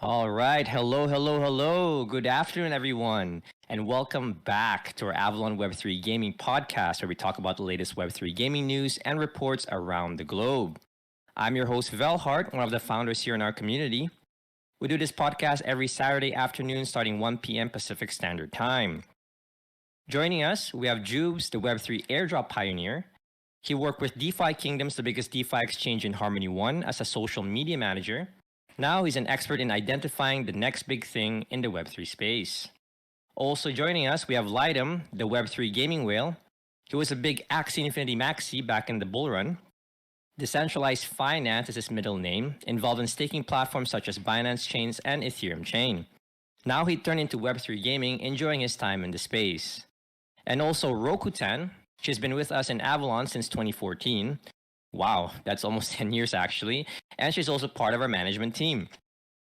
All right. Hello, hello, hello. Good afternoon, everyone. And welcome back to our Avalon Web3 Gaming podcast, where we talk about the latest Web3 gaming news and reports around the globe. I'm your host, Vel Hart, one of the founders here in our community. We do this podcast every Saturday afternoon starting 1 p.m. Pacific Standard Time. Joining us, we have Jubes, the Web3 airdrop pioneer. He worked with DeFi Kingdoms, the biggest DeFi exchange in Harmony One, as a social media manager. Now he's an expert in identifying the next big thing in the Web3 space. Also joining us, we have Lightem, the Web3 gaming whale. He was a big Axie Infinity Maxi back in the bull run. Decentralized finance is his middle name, involved in staking platforms such as Binance Chains and Ethereum Chain. Now he turned into Web3 gaming, enjoying his time in the space. And also Rokutan, she's been with us in Avalon since 2014. Wow, that's almost 10 years actually. And she's also part of our management team.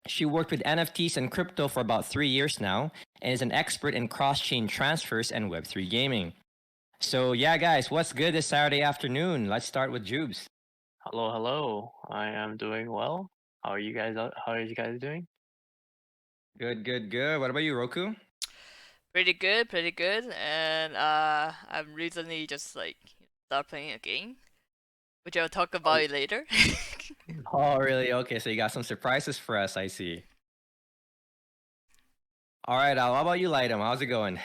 She worked with NFTs and crypto for about 3 years now and is an expert in cross chain transfers and Web3 gaming. So, yeah, guys, what's good this Saturday afternoon? Let's start with Jubes. Hello, hello. I am doing well. How are you guys? How are you guys doing? Good, good, good. What about you, Roku? Pretty good, pretty good. And I'm recently just start playing a game, which I'll talk about it later. Oh, really? Okay, so you got some surprises for us, I see. All right, how about you, Lightem? How's it going?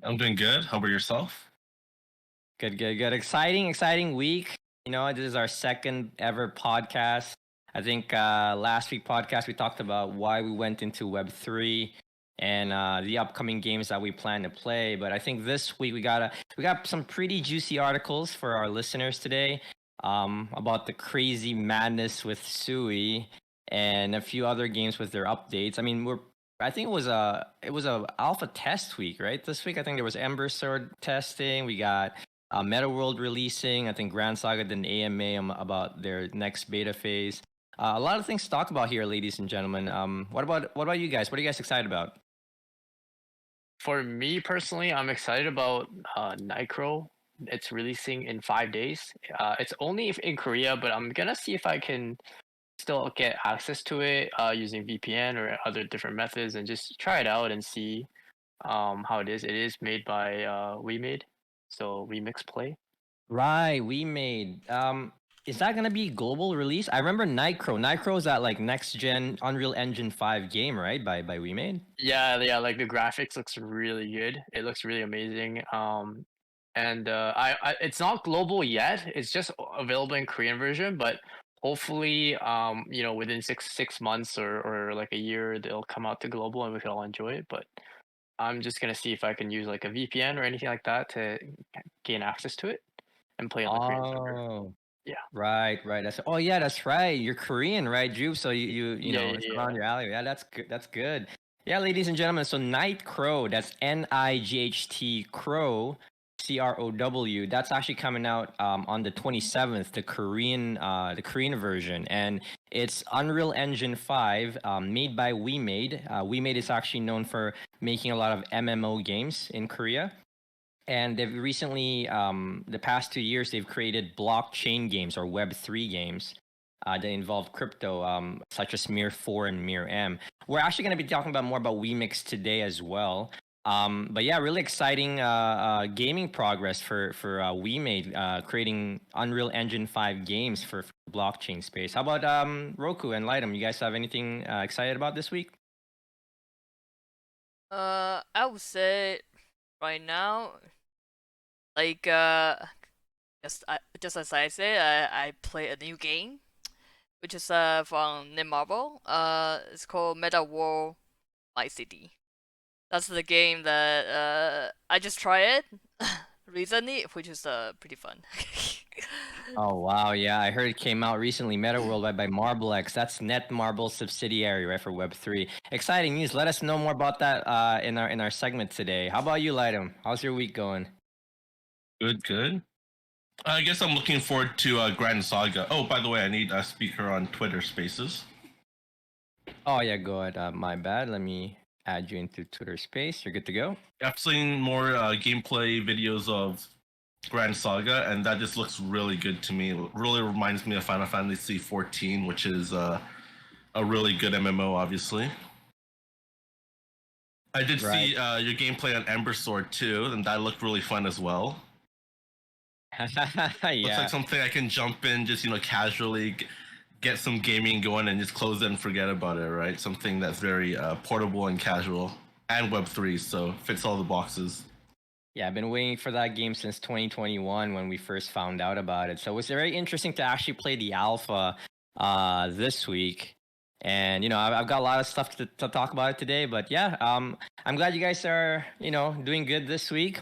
I'm doing good. How about yourself? Good, good, good. Exciting week. You know, this is our second ever podcast. I think last week podcast we talked about why we went into Web3 and the upcoming games that we plan to play. But I think this week we got some pretty juicy articles for our listeners today about the crazy madness with Sui and a few other games with their updates. I mean, I think it was a alpha test week, right? This week I think there was Embersword testing. We got Meta World releasing. I think Grand Saga did an AMA about their next beta phase. A lot of things to talk about here, ladies and gentlemen. What about you guys? What are you guys excited about? For me personally, I'm excited about Nicro. It's releasing in 5 days. It's only in Korea, but I'm gonna see if I can still get access to it using VPN or other different methods and just try it out and see how it is. It is made by We Made, so Remix Play. Right, we made. Is that gonna be global release? I remember Nicro. Nicro is that like next gen Unreal Engine 5 game, right? By We Made. Yeah, like the graphics looks really good. It looks really amazing. And it's not global yet. It's just available in Korean version, but hopefully, within six months or like a year, they'll come out to global and we can all enjoy it. But I'm just gonna see if I can use like a VPN or anything like that to gain access to it and play on the Korean server. Oh, Yeah. right. Yeah, that's right. You're Korean, right, Juve? So you Yeah, know yeah, it's yeah. around your alley. Yeah, that's good. That's good. Yeah, ladies and gentlemen. So Night Crow, that's Night Crow, CROW. That's actually coming out on the 27th, the Korean version, and it's Unreal Engine 5, made by We Made. We Made is actually known for making a lot of MMO games in Korea. And they've recently, the past 2 years, they've created blockchain games or Web3 games that involve crypto, such as Mir 4 and Mir M. We're actually going to be talking about more about WeMix today as well. But yeah, really exciting gaming progress for WeMade, creating Unreal Engine 5 games for blockchain space. How about Roku and Lightem? You guys have anything excited about this week? I would say right now, like just as I said, I play a new game, which is from Netmarble. It's called Meta World My City. That's the game that I just tried it recently, which is pretty fun. Oh wow, yeah, I heard it came out recently. Meta World by MarbleX. That's Netmarble's subsidiary, right, for Web3. Exciting news. Let us know more about that in our segment today. How about you, Lightem? How's your week going? Good, good. I guess I'm looking forward to Grand Saga. Oh, by the way, I need a speaker on Twitter Spaces. Oh yeah, go ahead. My bad. Let me add you into Twitter Space. You're good to go. I've seen more gameplay videos of Grand Saga, and that just looks really good to me. It really reminds me of Final Fantasy 14, which is a really good MMO, obviously. I did Right. see your gameplay on Embersword too, and that looked really fun as well. Looks Yeah. like something I can jump in, just casually get some gaming going, and just close it and forget about it. Right? Something that's very portable and casual, and Web3, so fits all the boxes. Yeah, I've been waiting for that game since 2021 when we first found out about it. So it was very interesting to actually play the alpha this week. And I've got a lot of stuff to talk about it today. But yeah, I'm glad you guys are doing good this week.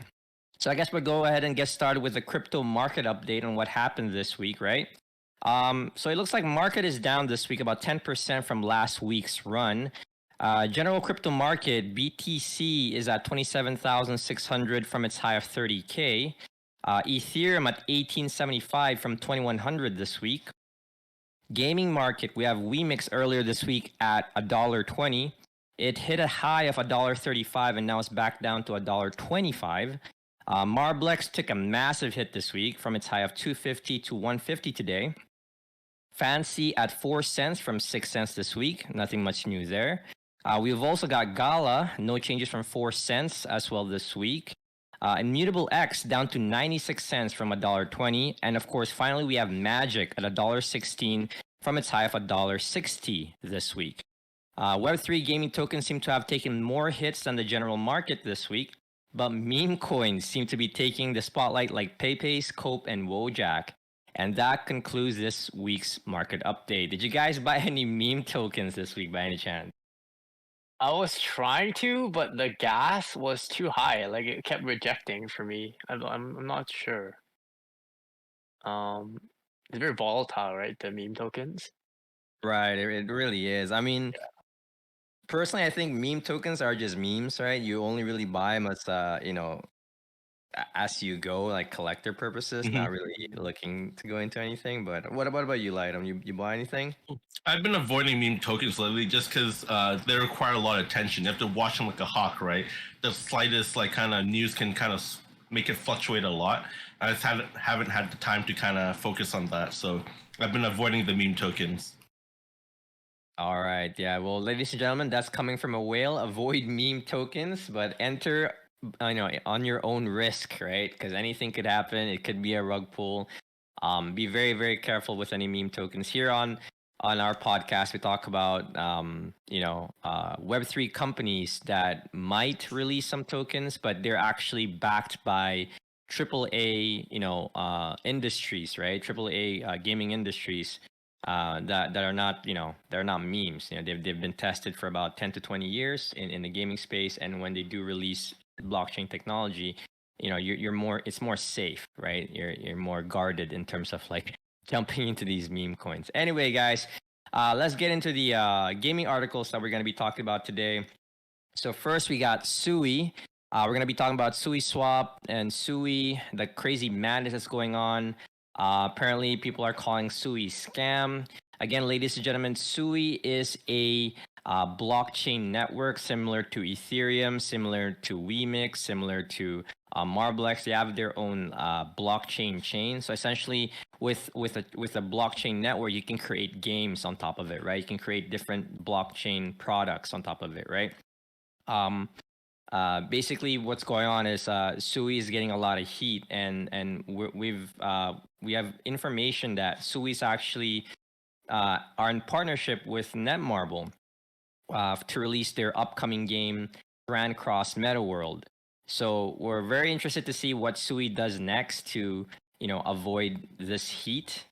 So I guess we'll go ahead and get started with the crypto market update on what happened this week, right? So it looks like market is down this week about 10% from last week's run. General crypto market, BTC is at 27,600 from its high of 30K. Ethereum at 1875 from 2100 this week. Gaming market, we have Wemix earlier this week at $1.20. It hit a high of $1.35 and now it's back down to $1.25. Marblex took a massive hit this week from its high of 250 to 150 today. Fancy at 4 cents from 6 cents this week. Nothing much new there. We've also got Gala, no changes from 4 cents as well this week. Immutable X down to 96 cents from $1.20. And of course, finally, we have Magic at $1.16 from its high of $1.60 this week. Web3 gaming tokens seem to have taken more hits than the general market this week, but meme coins seem to be taking the spotlight like PayPay, Scope, and Wojak. And that concludes this week's market update. Did you guys buy any meme tokens this week by any chance? I was trying to, but the gas was too high. Like it kept rejecting for me. I'm not sure. It's very volatile, right? The meme tokens. Right, it really is. I mean, personally, I think meme tokens are just memes, right? You only really buy them as, as you go, like collector purposes, not really looking to go into anything. But what about you, Lightum? You buy anything? I've been avoiding meme tokens lately just because they require a lot of attention. You have to watch them like a hawk, right? The slightest kind of news can kind of make it fluctuate a lot. I just haven't had the time to kind of focus on that, so I've been avoiding the meme tokens. All right, yeah. Well, ladies and gentlemen, that's coming from a whale. Avoid meme tokens, but enter, on your own risk, right? Because anything could happen. It could be a rug pull. Be very, very careful with any meme tokens. Here on our podcast, we talk about Web3 companies that might release some tokens, but they're actually backed by AAA, industries, right? AAA gaming industries that are not, they're not memes. They've been tested for about 10 to 20 years in the gaming space, and when they do release blockchain technology, you're more, it's more safe, right? You're more guarded in terms of like jumping into these meme coins. Anyway, guys, let's get into the gaming articles that we're going to be talking about today. So first we got Sui. We're going to be talking about Sui Swap and Sui, the crazy madness that's going on. Apparently people are calling Sui scam. Again, ladies and gentlemen, Sui is a blockchain network similar to Ethereum, similar to Wemix, similar to Marblex. They have their own blockchain chain. So essentially, with a blockchain network, you can create games on top of it, right? You can create different blockchain products on top of it, right? Basically, what's going on is Sui is getting a lot of heat, and we have information that Sui's actually are in partnership with Netmarble to release their upcoming game, Grand Cross Meta World. So we're very interested to see what Sui does next to, avoid this heat.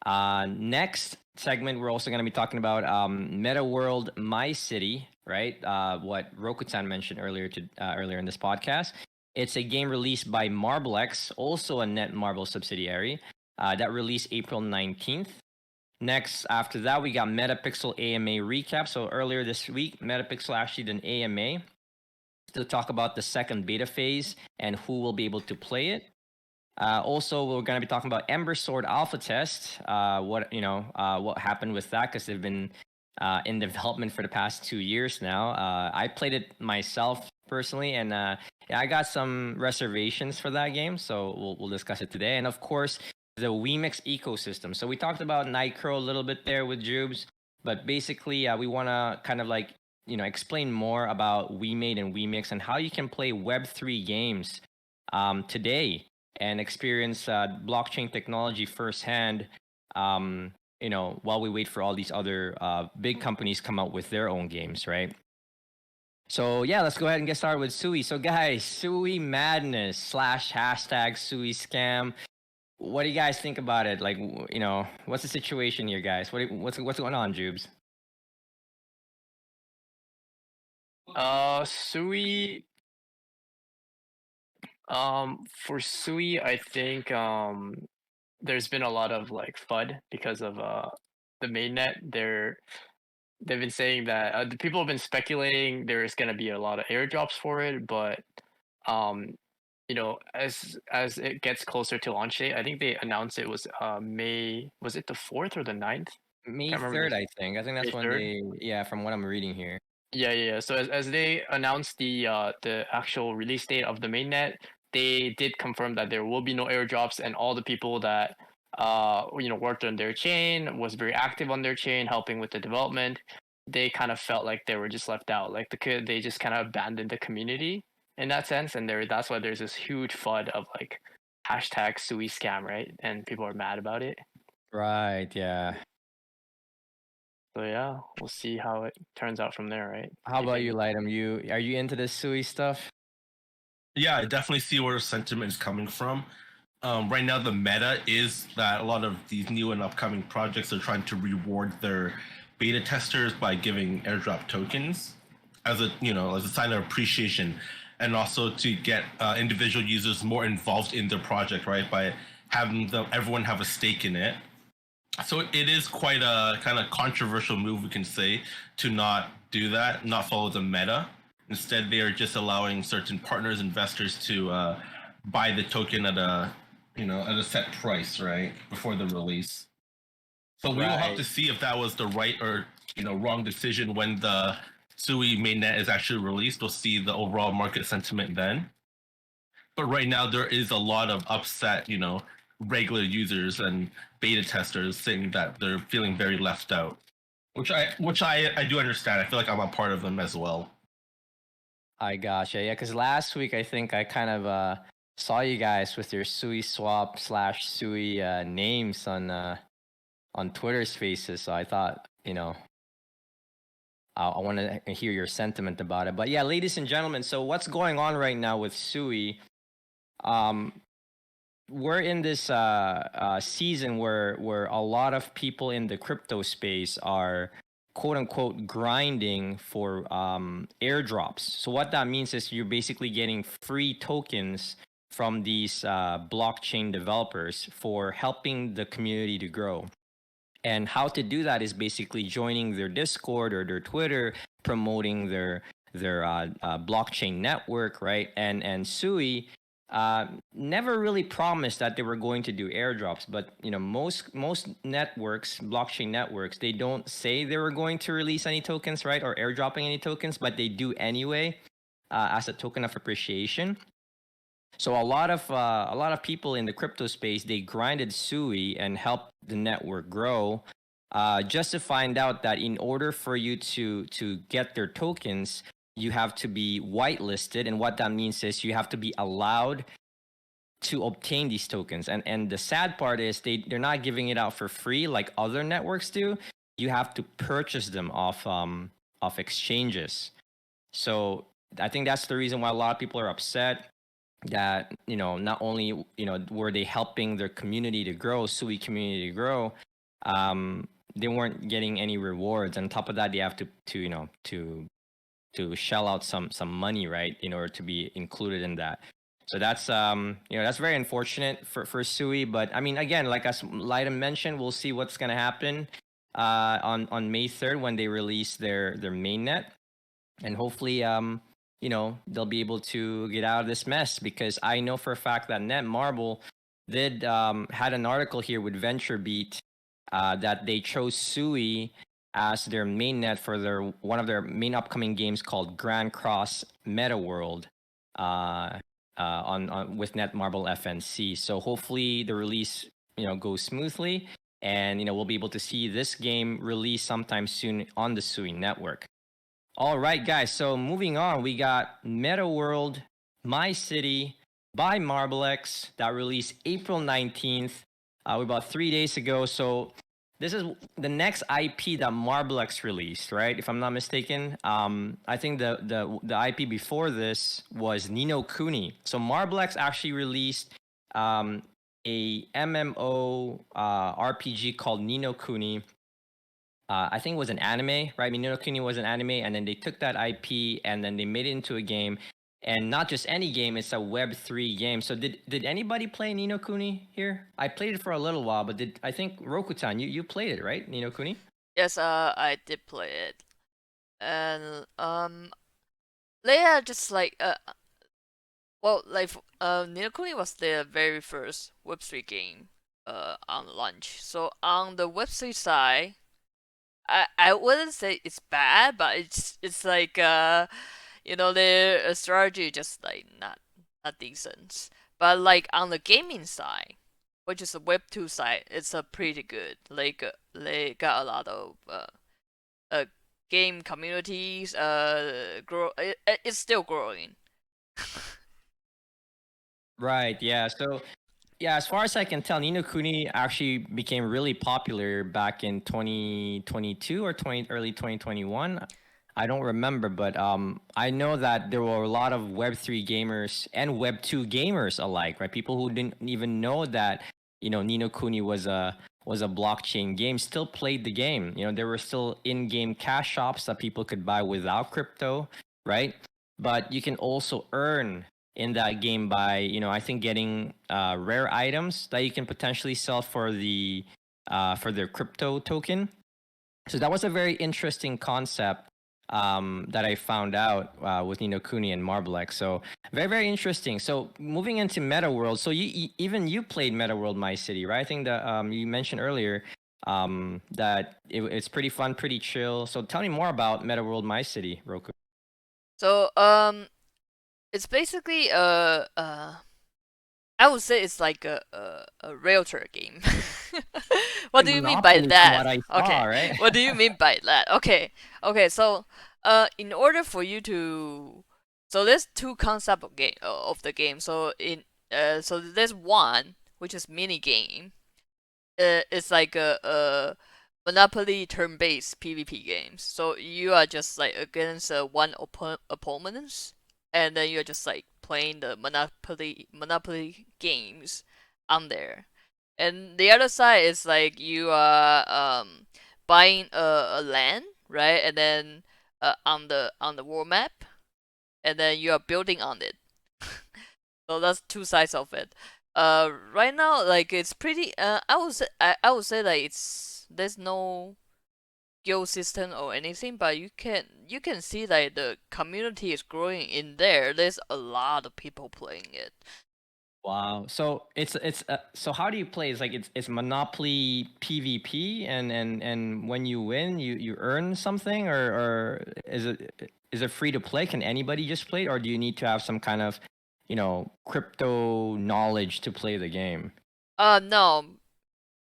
Next segment, we're also going to be talking about Meta World My City, right? What Rokutan mentioned earlier in this podcast. It's a game released by Marblex, also a Netmarble subsidiary, that released April 19th. Next, after that, we got Metapixel AMA recap. So earlier this week, Metapixel actually did an AMA to talk about the second beta phase and who will be able to play it. Also, we're going to be talking about Embersword Alpha Test. What happened with that, because they've been in development for the past 2 years now. I played it myself personally, and I got some reservations for that game, so we'll discuss it today. And of course, the Wemix ecosystem. So we talked about Nitro a little bit there with Jubes, But basically, we want to kind of like explain more about WeMade and WeMix and how you can play Web3 games today and experience blockchain technology firsthand. While we wait for all these other big companies come out with their own games, right? So yeah, let's go ahead and get started with Sui. So guys, Sui madness / hashtag Sui scam. What do you guys think about it? Like, what's the situation here, guys? What's going on, Jubes? Sui. For Sui, I think there's been a lot of like FUD because of the mainnet. They've been saying that the people have been speculating there's going to be a lot of airdrops for it, but um as it gets closer to launch date, I think they announced it was May, was it the 4th or the 9th? May Can't remember. 3rd, I think. I think that's May when 3rd. yeah, from what I'm reading here. Yeah. So as they announced the actual release date of the mainnet, they did confirm that there will be no airdrops, and all the people that worked on their chain, was very active on their chain, helping with the development, they kind of felt like they were just left out. Like they just kind of abandoned the community in that sense, and that's why there's this huge flood of like hashtag Sui scam, right? And people are mad about it. Right, yeah. So yeah, we'll see how it turns out from there, right? How about you, Lightem? Are you into this Sui stuff? Yeah, I definitely see where the sentiment is coming from. Right now, the meta is that a lot of these new and upcoming projects are trying to reward their beta testers by giving airdrop tokens as a sign of appreciation, and also to get individual users more involved in their project, right? By having everyone have a stake in it. So it is quite a kind of controversial move, we can say, to not do that, not follow the meta. Instead, they are just allowing certain partners, investors to buy the token at a set price, right, before the release. So we will have to see if that was the right or wrong decision when the Sui mainnet is actually released. We'll see the overall market sentiment then. But right now, there is a lot of upset, regular users and beta testers saying that they're feeling very left out, which I do understand. I feel like I'm a part of them as well. I gotcha. Yeah, because last week I think I kind of saw you guys with your Sui swap / Sui names on Twitter Spaces. So I thought, I want to hear your sentiment about it. But yeah, ladies and gentlemen, so what's going on right now with Sui? We're in this season where a lot of people in the crypto space are quote unquote grinding for airdrops. So what that means is you're basically getting free tokens from these blockchain developers for helping the community to grow. And how to do that is basically joining their Discord or their Twitter, promoting their blockchain network, right? And Sui never really promised that they were going to do airdrops, but most networks, blockchain networks, they don't say they were going to release any tokens, right, or airdropping any tokens, but they do anyway as a token of appreciation. So a lot of people in the crypto space, they grinded Sui and helped the network grow, just to find out that in order for you to get their tokens, you have to be whitelisted, and what that means is you have to be allowed to obtain these tokens. And the sad part is they're not giving it out for free like other networks do. You have to purchase them off exchanges. So I think that's the reason why a lot of people are upset that not only were they helping their community to grow, Sui community to grow, they weren't getting any rewards. On top of that, they have to shell out some money, right, in order to be included in that. So that's that's very unfortunate for Sui. But I mean, again, like as Lightem mentioned, we'll see what's gonna happen on May 3rd when they release their mainnet, and hopefully they'll be able to get out of this mess, because I know for a fact that Netmarble did had an article here with VentureBeat that they chose Sui as their mainnet for one of their main upcoming games called Grand Cross Meta World on with Netmarble FNC. So hopefully the release goes smoothly, and we'll be able to see this game released sometime soon on the Sui network. All right, guys. So moving on, we got Meta World, My City by Marblex that released April 19th, about 3 days ago. So this is the next IP that Marblex released, right? If I'm not mistaken. I think the IP before this was Ni no Kuni. So Marblex actually released a MMO RPG called Ni no Kuni. I think it was an anime, right? Ni no Kuni was an anime, and then they took that IP and then they made it into a game, and not just any game; it's a Web3 game. So did anybody play Ni no Kuni here? I played it for a little while, but I think Rokutan, you played it, right? Ni no Kuni. Yes, I did play it, and they are just like well, like Ni no Kuni was their very first Web3 game on launch. So on the Web3 side, I wouldn't say it's bad, but it's like their strategy just like not decent. But like on the gaming side, which is the Web2 side, it's a pretty good. Like they got a lot of game communities. It's still growing. Right. Yeah. So yeah, as far as I can tell, Ni no Kuni actually became really popular back in 2022 or early 2021. I don't remember, but I know that there were a lot of Web3 gamers and Web2 gamers alike, right? People who didn't even know that Ni no Kuni was a blockchain game still played the game. There were still in-game cash shops that people could buy without crypto, right? But you can also earn in that game by I think getting rare items that you can potentially sell for their crypto token. So that was a very interesting concept that I found out with Ni no Kuni and Marblex. So very, very interesting. So moving into Meta World. So even you played Meta World My City, right? I think that you mentioned earlier that it's pretty fun, pretty chill. So tell me more about Meta World My City, Roku. So it's basically I would say it's like a realtor game. What do you mean by Monopoly from that? what I saw, Okay. right? What do you mean by that? Okay. Okay, so in order for you to so there's two concept of the game. So so there's one which is mini game. It's like a Monopoly turn-based PvP games. So you are just like against one opponents, and then you're just like playing the Monopoly games on there. And the other side is like you are buying a land, right? And then on the world map, and then you are building on it. So that's two sides of it. Right now, like it's pretty. I would say like there's no guild system or anything, but you can see that the community is growing in there. There's a lot of people playing it. Wow. So so how do you play? It's like it's Monopoly PvP, and when you win, you earn something, or is it free to play? Can anybody just play, or do you need to have some kind of crypto knowledge to play the game? No,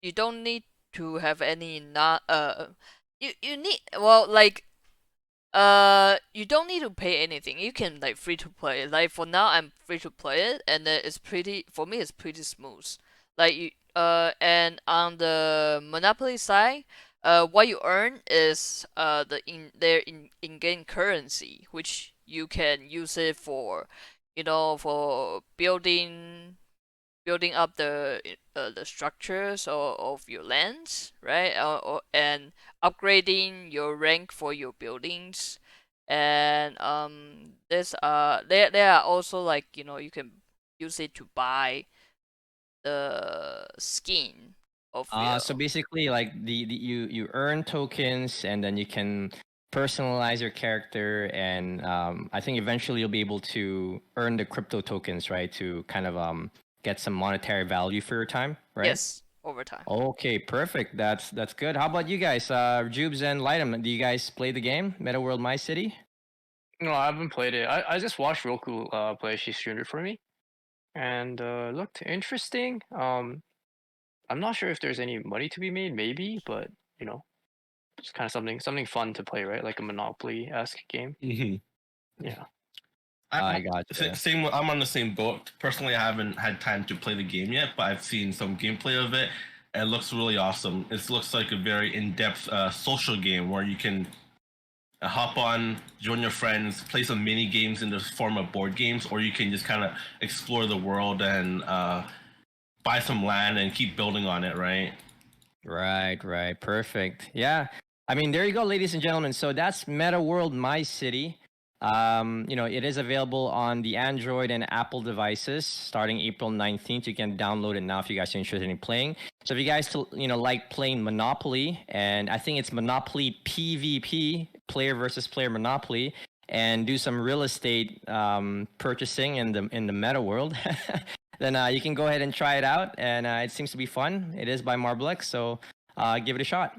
you don't need to have any not you need well like you don't need to pay anything. You can like free to play. Like for now, I'm free to play it, and it's pretty for me. It's pretty smooth. Like you and on the Monopoly side, what you earn is in-game currency, which you can use it for, for building up the structures of your lands, right? And upgrading your rank for your buildings, and there are also like you can use it to buy the skin of So basically, like you earn tokens, and then you can personalize your character, and I think eventually you'll be able to earn the crypto tokens, right? To kind of get some monetary value for your time, right? yes, over time. Okay, perfect. That's good. How about you guys, Jubes and Lightem? Do you guys play the game Meta World My City? No, I haven't played it. I just watched Roku play. She streamed it for me, and looked interesting. I'm not sure if there's any money to be made, maybe, but you know, it's kind of something fun to play, right? Like a Monopoly-esque game. Hmm. Yeah. I gotcha. Same. I'm on the same boat. Personally, I haven't had time to play the game yet, but I've seen some gameplay of it. And it looks really awesome. It looks like a very in-depth social game where you can hop on, join your friends, play some mini games in the form of board games, or you can just kind of explore the world and buy some land and keep building on it. Right. Right. Perfect. Yeah. I mean, there you go, ladies and gentlemen. So that's Meta World My City. It is available on the Android and Apple devices starting April 19th. You can download it now if you guys are interested in playing. So if you guys, like playing Monopoly, and I think it's Monopoly PvP, player versus player Monopoly, and do some real estate purchasing in the meta world, then you can go ahead and try it out. And it seems to be fun. It is by Marblex, so give it a shot.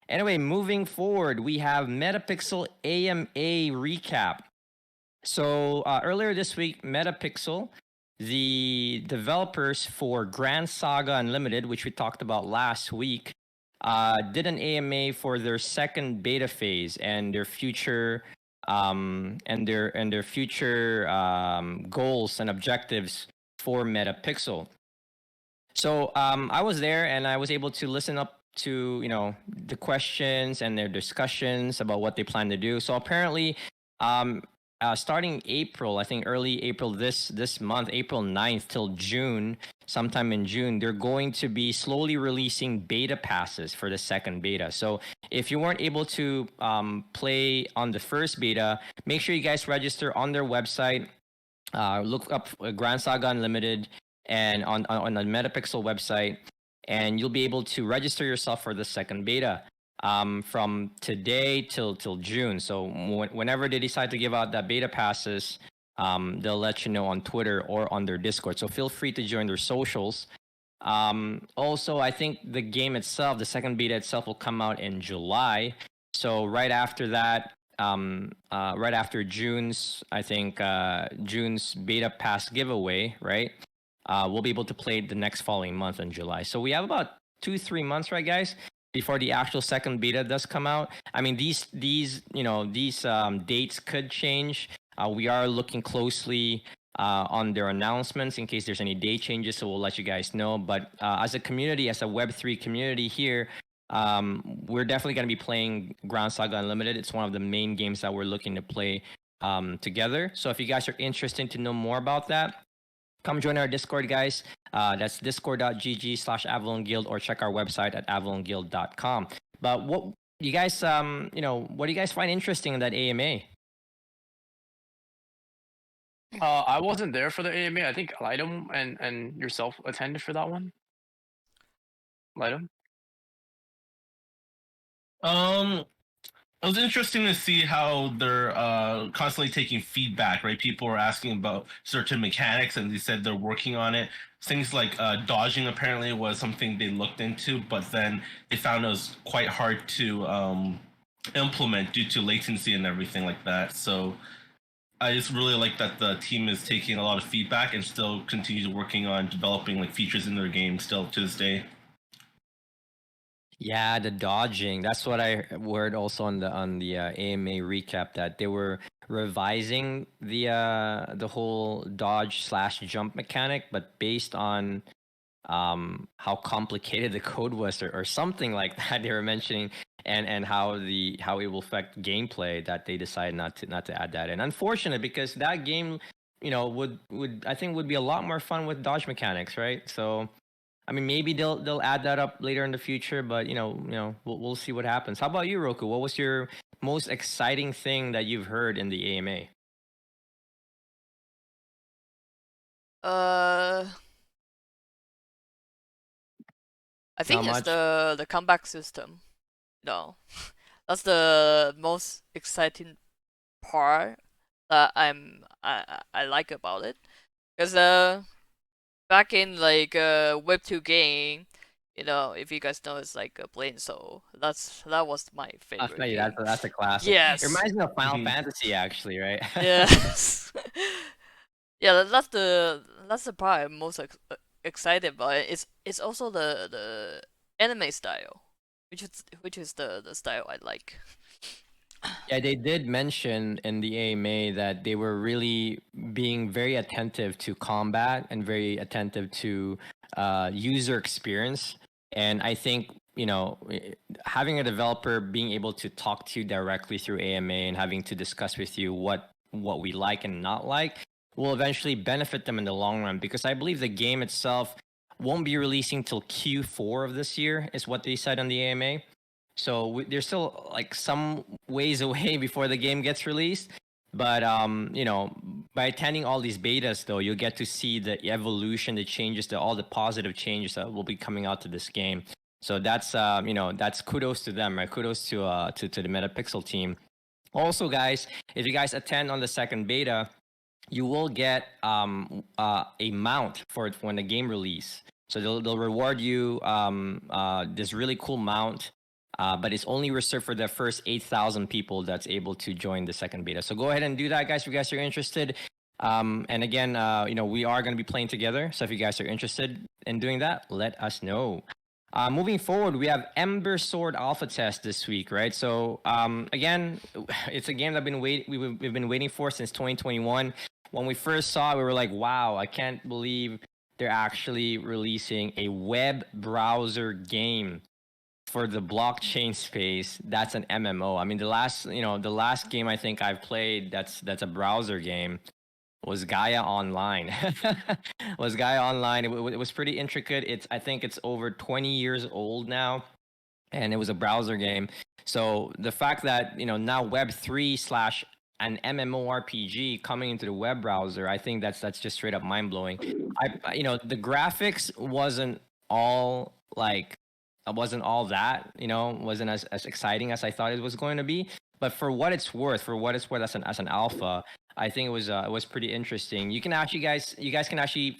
Anyway, moving forward, we have Metapixel AMA recap. So earlier this week, Metapixel, the developers for Grand Saga Unlimited, which we talked about last week, did an AMA for their second beta phase and their future goals and objectives for Metapixel. So I was there and I was able to listen up to the questions and their discussions about what they plan to do. So apparently, starting April, I think early April this month, April 9th till June, sometime in June, they're going to be slowly releasing beta passes for the second beta. So if you weren't able to play on the first beta, make sure you guys register on their website. Look up Grand Saga Unlimited and on the Metapixel website, and you'll be able to register yourself for the second beta from today till June. So whenever they decide to give out that beta passes, they'll let you know on Twitter or on their Discord. So feel free to join their socials. Also, I think the game itself, the second beta itself, will come out in July. So right after that, right after June's beta pass giveaway, right? We'll be able to play the next following month in July. So we have about 2-3 months, right, guys, before the actual second beta does come out. I mean, these dates could change. We are looking closely on their announcements in case there's any date changes, so we'll let you guys know. But as a community, as a Web3 community here, we're definitely going to be playing Grand Saga Unlimited. It's one of the main games that we're looking to play together. So if you guys are interested to know more about that, come join our Discord, guys. That's discord.gg/Avalon Guild, or check our website at avalonguild.com. But what you guys, what do you guys find interesting in that AMA? I wasn't there for the AMA. I think Lightum and yourself attended for that one. Lightum? It was interesting to see how they're constantly taking feedback, right? People were asking about certain mechanics, and they said they're working on it. Things like dodging apparently was something they looked into, but then they found it was quite hard to implement due to latency and everything like that. So I just really like that the team is taking a lot of feedback and still continues working on developing like features in their game still to this day. Yeah, the dodging. That's what I heard also on the AMA recap, that they were revising the whole dodge/jump mechanic, but based on how complicated the code was, or something like that they were mentioning, and how it will affect gameplay, that they decided not to add that in. Unfortunate, because that game, would I think would be a lot more fun with dodge mechanics, right? So I mean, maybe they'll add that up later in the future, but we'll see what happens. How about you, Roku? What was your most exciting thing that you've heard in the AMA? I think Not it's much. the comeback system. No, that's the most exciting part that I like about it, because back in like Web2 game, if you guys know, it's like a Blade Soul. That was my favorite I'll game. that's a classic. It Yes. reminds me of Final Mhm. Fantasy, actually, right? Yes. Yeah, that's the part I'm most excited about it. It's also the anime style, which is the style I like. Yeah, they did mention in the AMA that they were really being very attentive to combat and very attentive to user experience. And I think, having a developer being able to talk to you directly through AMA and having to discuss with you what we like and not like will eventually benefit them in the long run, because I believe the game itself won't be releasing till Q4 of this year, is what they said on the AMA. So there's still like some ways away before the game gets released. But by attending all these betas, though, you'll get to see the evolution, the changes, all the positive changes that will be coming out to this game. So that's that's kudos to them, right? Kudos to the Metapixel team. Also, guys, if you guys attend on the second beta, you will get a mount for it when the game release. So they'll reward you this really cool mount. But it's only reserved for the first 8,000 people that's able to join the second beta. So go ahead and do that, guys, if you guys are interested. And again, we are going to be playing together. So if you guys are interested in doing that, let us know. Moving forward, we have Embersword Alpha Test this week, right? So again, it's a game that we've been waiting for since 2021. When we first saw it, we were like, wow, I can't believe they're actually releasing a web browser game for the blockchain space. That's an MMO. I mean, the last game I think I've played that's a browser game was Gaia Online. It was pretty intricate. I think it's over 20 years old now, and it was a browser game. So the fact that now Web3 / an MMORPG coming into the web browser, I think that's just straight up mind blowing. The graphics wasn't all that, wasn't as exciting as I thought it was going to be. But for what it's worth, as an alpha, I think it was pretty interesting. You guys can actually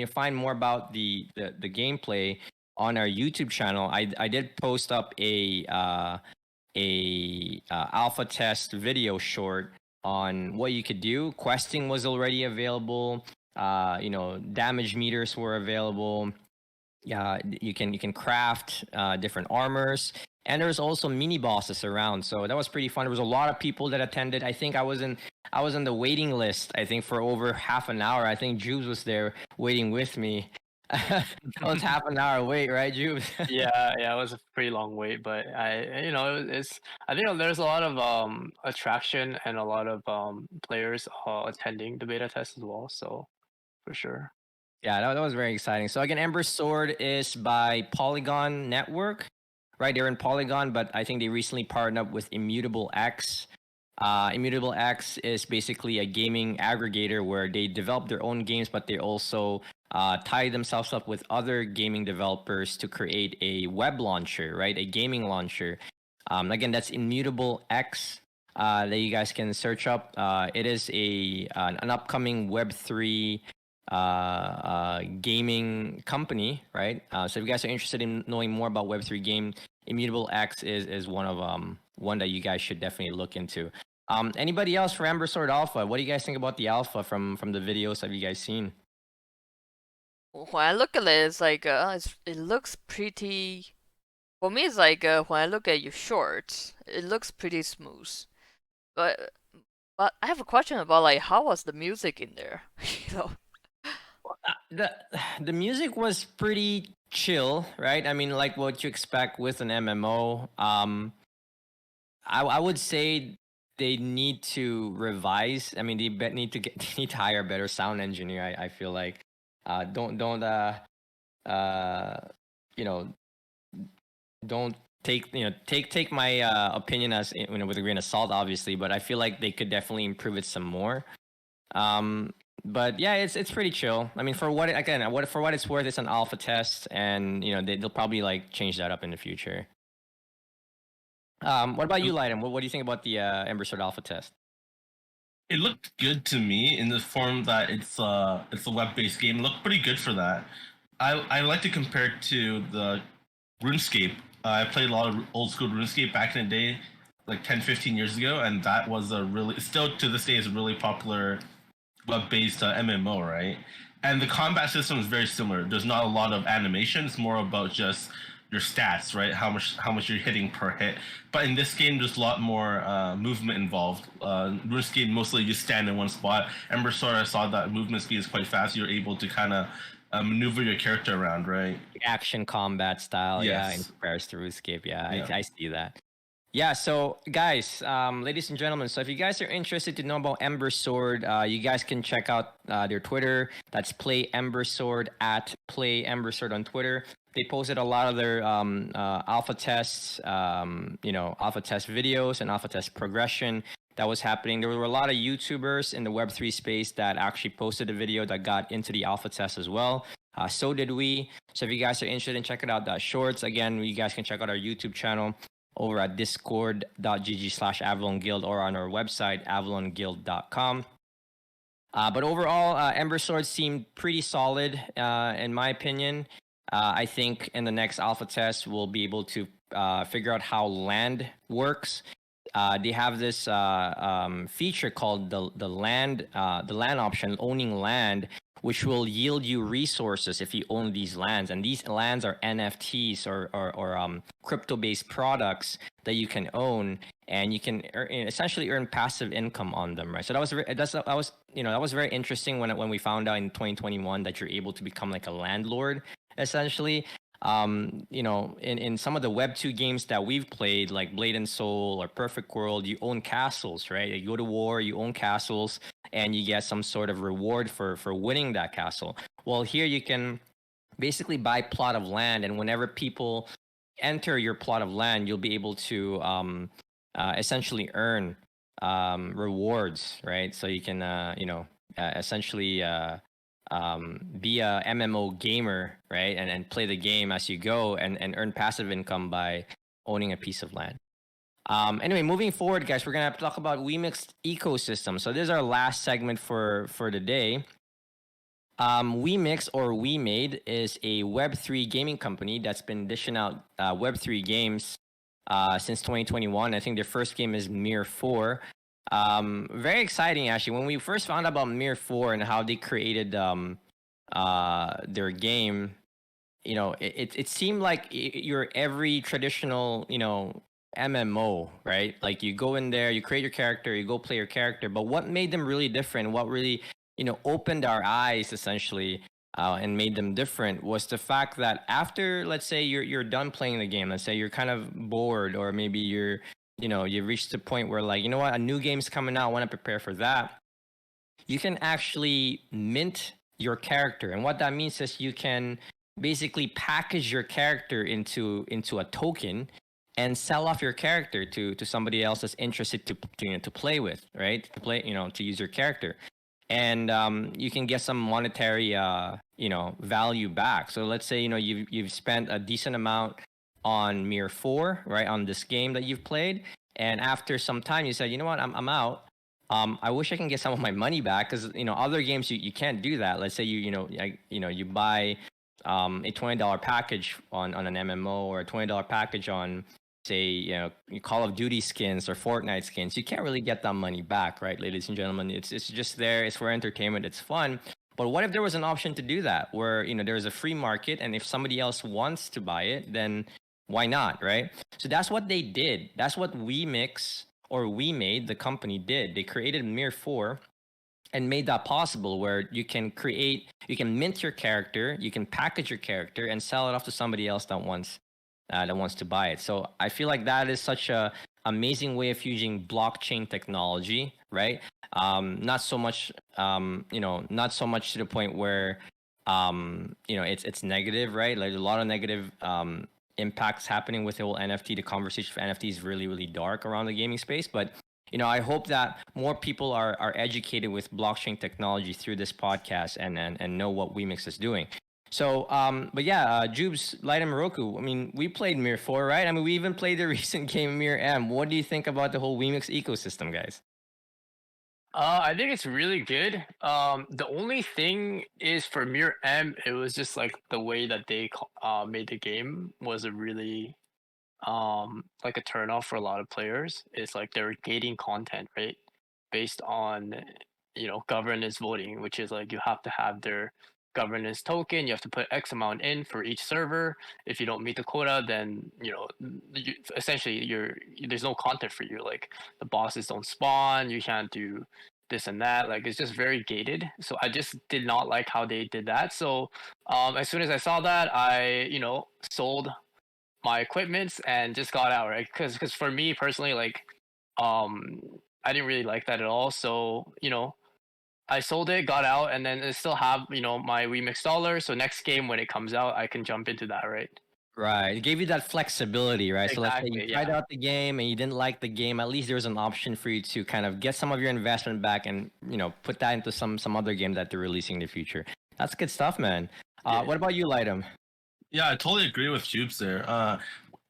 find more about the gameplay on our YouTube channel. I did post up a alpha test video short on what you could do. Questing was already available. Damage meters were available. Yeah, you can craft different armors, and there's also mini bosses around. So that was pretty fun. There was a lot of people that attended. I think I was in the waiting list, I think, for over half an hour. I think Jubes was there waiting with me. That was half an hour wait, right, Jubes? Yeah, it was a pretty long wait, but I think there's a lot of attraction and a lot of players attending the beta test as well. So for sure. Yeah, that was very exciting. So again, Embersword is by Polygon Network, right? They're in Polygon, but I think they recently partnered up with Immutable X. Immutable X is basically a gaming aggregator where they develop their own games, but they also tie themselves up with other gaming developers to create a web launcher, right? A gaming launcher. Again, that's Immutable X that you guys can search up. It is an upcoming Web3 gaming company, right? So if you guys are interested in knowing more about Web3 game, Immutable X is one that you guys should definitely look into. Anybody else for Embersword Alpha? What do you guys think about the alpha from the videos have you guys seen? When I look at it, it's like it looks pretty. For me, it's like when I look at your shorts, it looks pretty smooth. But I have a question about like how was the music in there? The music was pretty chill, right? I mean, like what you expect with an MMO. I would say they need to revise. I mean, they need to hire a better sound engineer. I feel like don't take my opinion as with a grain of salt, obviously. But I feel like they could definitely improve it some more. But yeah, it's pretty chill. I mean, for what it's worth, it's an alpha test, and they'll probably like change that up in the future. What about you, Lightem? What do you think about the Embersword Alpha Test? It looked good to me in the form that it's a web-based game. It looked pretty good for that. I like to compare it to the RuneScape. I played a lot of old school RuneScape back in the day, like 10, 15 years ago, and that was still to this day is a really popular web-based MMO, right? And the combat system is very similar. There's not a lot of animation. It's more about just your stats, right? How much you're hitting per hit. But in this game, there's a lot more movement involved. RuneScape, mostly you stand in one spot. Embersword, I saw that movement speed is quite fast. You're able to kind of maneuver your character around, right? Action combat style, yeah, in Yes. comparison to RuneScape. Yeah, Yeah. I see that. Yeah, so guys, ladies and gentlemen, so if you guys are interested to know about Embersword, you guys can check out their Twitter. That's Play Embersword at Play Embersword on Twitter. They posted a lot of their alpha tests, alpha test videos and alpha test progression that was happening. There were a lot of YouTubers in the Web3 space that actually posted a video that got into the alpha test as well. So did we. So if you guys are interested in checking out that shorts, again, you guys can check out our YouTube channel over at discord.gg/Avalon Guild or on our website, avalonguild.com. But overall, Embersword seemed pretty solid, in my opinion. I think in the next alpha test, we'll be able to figure out how land works. They have this feature called the land option, owning land, which will yield you resources if you own these lands. And these lands are NFTs or crypto-based products that you can own, and you can essentially earn passive income on them, right? So that was very interesting when we found out in 2021 that you're able to become like a landlord, essentially. In some of the Web2 games that we've played, like Blade and Soul or Perfect World, you own castles, right? You go to war, you own castles, and you get some sort of reward for winning that castle. Well, here you can basically buy plot of land, and whenever people enter your plot of land, you'll be able to essentially earn rewards, right? So you can essentially be a MMO gamer, right? And play the game as you go and earn passive income by owning a piece of land. Anyway, moving forward, guys, we're gonna talk about WeMix ecosystem. So this is our last segment for the day. WeMix or WeMade is a Web3 gaming company that's been dishing out Web3 games since 2021. I think their first game is Mir 4. Very exciting, actually. When we first found out about Mir 4 and how they created their game, it seemed like your every traditional, MMO, right? Like you go in there, you create your character, you go play your character. But what made them really different, what really, opened our eyes essentially and made them different was the fact that after, let's say you're done playing the game, let's say you're kind of bored, or maybe you've reached the point where, like, you know what, a new game's coming out, I want to prepare for that. You can actually mint your character. And what that means is you can basically package your character into a token and sell off your character to somebody else that's interested to play with, right? To play, to use your character. And you can get some monetary value back. So let's say you've spent a decent amount on Mir 4, right, on this game that you've played, and after some time you said, you know what, I'm out. I wish I can get some of my money back, because other games you can't do that. Let's say you buy a $20 package on an MMO, or a $20 package on, say, Call of Duty skins or Fortnite skins. You can't really get that money back, right, ladies and gentlemen? It's just there. It's for entertainment. It's fun. But what if there was an option to do that, where there's a free market, and if somebody else wants to buy it, then why not, right? So that's what they did. That's what WeMix or WeMade, the company, did. They created Mir 4 and made that possible, where you can mint your character, you can package your character and sell it off to somebody else that wants to buy it. So I feel like that is such a amazing way of using blockchain technology, right? Not so much not so much to the point where it's negative, right? Like, a lot of negative impacts happening with the whole NFT. The conversation for NFT is really, really dark around the gaming space. But I hope that more people are educated with blockchain technology through this podcast and know what WeMix is doing. So, but yeah, Jubes, Light, and Moroku, I mean, we played Mir 4, right? I mean, we even played the recent game Mir M. What do you think about the whole WeMix ecosystem, guys? I think it's really good. The only thing is for Mir M, it was just like the way that they made the game was a really like a turnoff for a lot of players. It's like they're gating content, right? Based on governance voting, which is like you have to have their governance token. You have to put X amount in for each server. If you don't meet the quota, then essentially there's no content for you. Like the bosses don't spawn. You can't do this and that. Like it's just very gated. So I just did not like how they did that. So as soon as I saw that, I sold my equipments and just got out, right? Because for me personally, like I didn't really like that at all. So I sold it, got out, and then I still have my remix dollar. So next game when it comes out, I can jump into that, right? Right. It gave you that flexibility, right? So let's say you Exactly. tried Yeah. out the game and you didn't like the game, at least there was an option for you to kind of get some of your investment back and, put that into some other game that they're releasing in the future. That's good stuff, man. Yeah. What about you, Lightem? Yeah, I totally agree with Jubes there.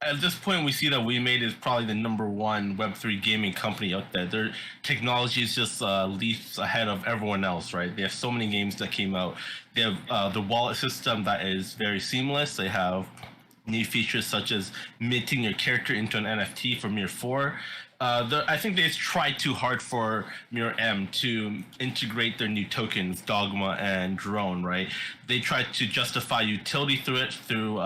At this point, we see that WeMade is probably the #1 Web3 gaming company out there. Their technology is just leaps ahead of everyone else, right? They have so many games that came out. They have the wallet system that is very seamless. They have new features such as minting your character into an NFT for Mir 4. I think they tried too hard for Mir M to integrate their new tokens, Dogma and Drone, right? They tried to justify utility through it through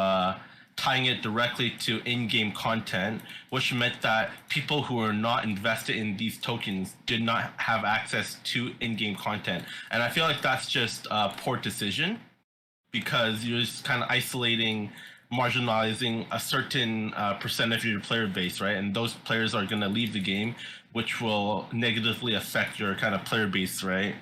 tying it directly to in-game content, which meant that people who are not invested in these tokens did not have access to in-game content. And I feel like that's just a poor decision because you're just kind of marginalizing a certain percentage of your player base, right? And those players are going to leave the game, which will negatively affect your kind of player base, right?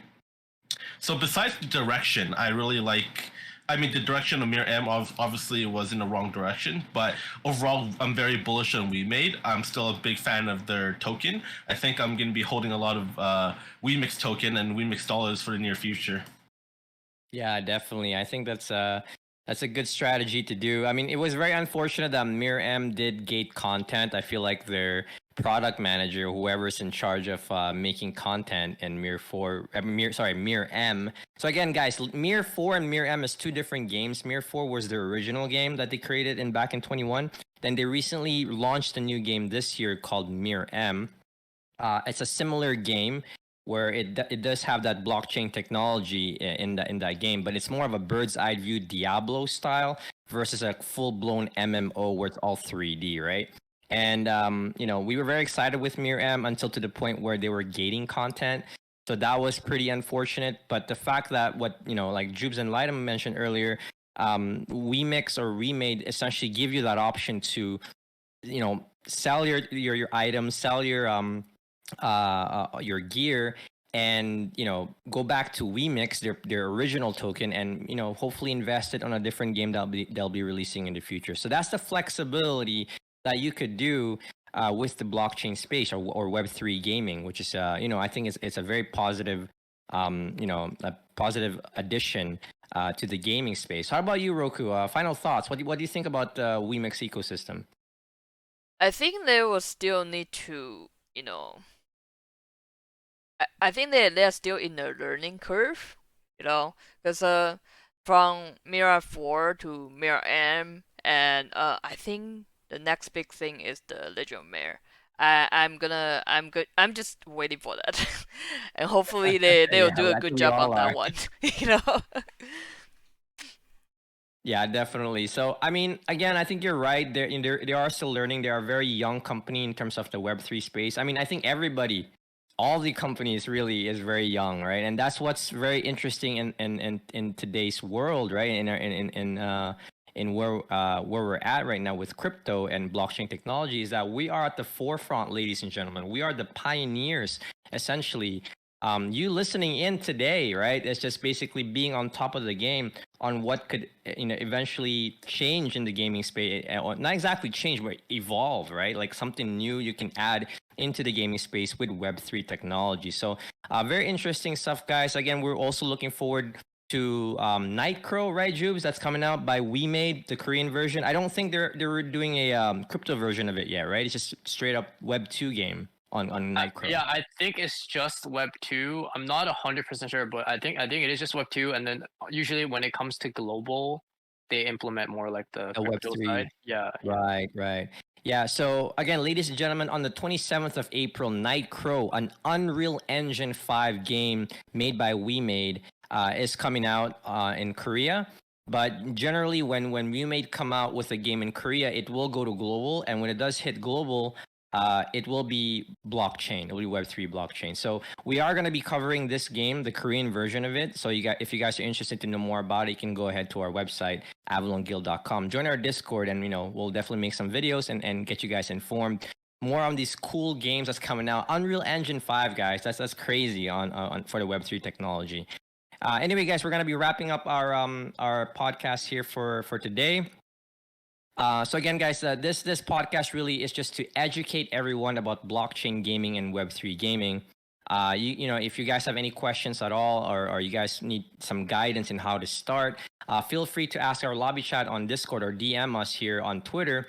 So besides the direction, I really like. I mean, the direction of Mir M obviously was in the wrong direction, but overall, I'm very bullish on WeMade. I'm still a big fan of their token. I think I'm going to be holding a lot of WeMix token and WeMix dollars for the near future. Yeah, definitely. I think that's a good strategy to do. I mean, it was very unfortunate that Mir M did gate content. I feel like their product manager, whoever's in charge of making content in Mir M. So again, guys, Mir 4 and Mir M is two different games. Mir 4 was their original game that they created back in 21. Then they recently launched a new game this year called Mir M. It's a similar game where it does have that blockchain technology in that game, but it's more of a bird's eye view Diablo style versus a full blown MMO where it's all 3D, right? And we were very excited with Mir M until to the point where they were gating content. So that was pretty unfortunate. But the fact that like Jubes and Lightem mentioned earlier, WeMix or Remade essentially give you that option to, sell your items, sell your gear, and go back to WeMix, their original token, and hopefully invest it on a different game they'll be releasing in the future. So that's the flexibility that you could do with the blockchain space or Web3 gaming, which is I think it's a very positive a positive addition to the gaming space. How about you, Roku? Final thoughts. What do you think about the WeMix ecosystem? I think they will still need to, I think they're still in the learning curve, because from Mirror 4 to Mirror M, and I think the next big thing is the Legend of Mare. I'm just waiting for that, and hopefully they'll Yeah, do a I good think we job on all that are. one, Yeah, definitely. So, I mean, again, I think you're right. They are still learning. They are a very young company in terms of the Web3 space. I mean, I think all the companies really is very young, right? And that's what's very interesting in today's world, right? In where we're at right now with crypto and blockchain technology is that we are at the forefront, ladies and gentlemen. We are the pioneers, essentially. You listening in today, right? It's just basically being on top of the game on what could eventually change in the gaming space. Not exactly change, but evolve, right? Like something new you can add into the gaming space with Web3 technology. So very interesting stuff, guys. Again, we're also looking forward to Nightcrow, right, Jubes? That's coming out by WeMade, the Korean version. I don't think they're doing a crypto version of it yet, right? It's just straight up Web2 game on Nightcrow. Yeah, I think it's just Web 2. I'm not 100% sure, but I think it is just Web 2. And then usually when it comes to global, they implement more like the A crypto Web3. side. Yeah. Right. Yeah, so again, ladies and gentlemen, on the 27th of April, Night Crow, an Unreal Engine 5 game made by WeMade, is coming out in Korea. But generally, when WeMade come out with a game in Korea, it will go to global. And when it does hit global, it will be blockchain. It will be Web3 blockchain. So we are going to be covering this game, the Korean version of it. So if you guys are interested to know more about it, you can go ahead to our website, avalonguild.com. Join our Discord, and we'll definitely make some videos and get you guys informed more on these cool games that's coming out. Unreal Engine 5, guys. That's crazy on for the Web3 technology. Anyway, guys, we're gonna be wrapping up our podcast here for today. So again, guys, this podcast really is just to educate everyone about blockchain gaming and Web3 gaming. If you guys have any questions at all, or you guys need some guidance in how to start, feel free to ask our lobby chat on Discord or DM us here on Twitter.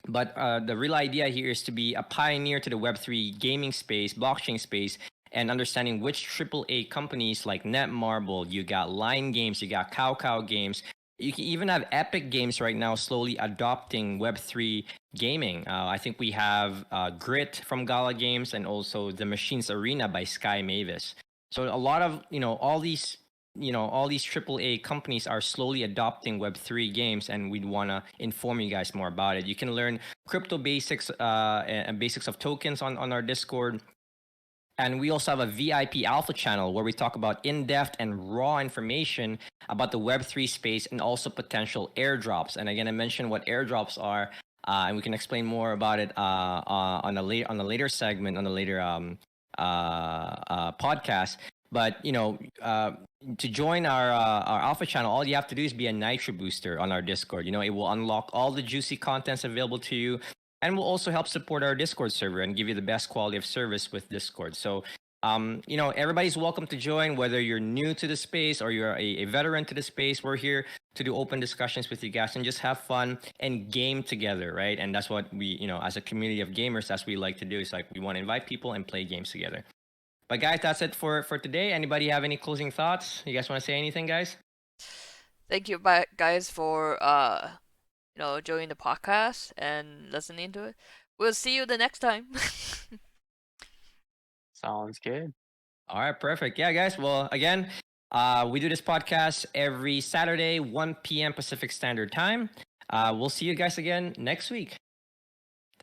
But the real idea here is to be a pioneer to the Web3 gaming space, blockchain space, and understanding which AAA companies like Netmarble, you got Line Games, you got Cow Games. You can even have Epic Games right now slowly adopting Web3 gaming. I think we have Grit from Gala Games, and also The Machines Arena by Sky Mavis. So a lot of, all these AAA companies are slowly adopting Web3 games, and we'd want to inform you guys more about it. You can learn crypto basics and basics of tokens on our Discord. And we also have a VIP alpha channel where we talk about in-depth and raw information about the Web3 space and also potential airdrops. And again, I mentioned what airdrops are, and we can explain more about it on a later segment, on a later podcast. But to join our alpha channel, all you have to do is be a Nitro booster on our Discord. It will unlock all the juicy contents available to you, and will also help support our Discord server and give you the best quality of service with Discord. So, everybody's welcome to join, whether you're new to the space or you're a veteran to the space. We're here to do open discussions with you guys and just have fun and game together, right? And that's what we, as a community of gamers, that's what we like to do. It's like we want to invite people and play games together. But guys, that's it for today. Anybody have any closing thoughts? You guys want to say anything, guys? Thank you, guys, for joining the podcast and listening to it. We'll see you the next time. Sounds good. All right, perfect. Yeah, guys. Well, again, we do this podcast every Saturday, 1 p.m. Pacific Standard Time. We'll see you guys again next week.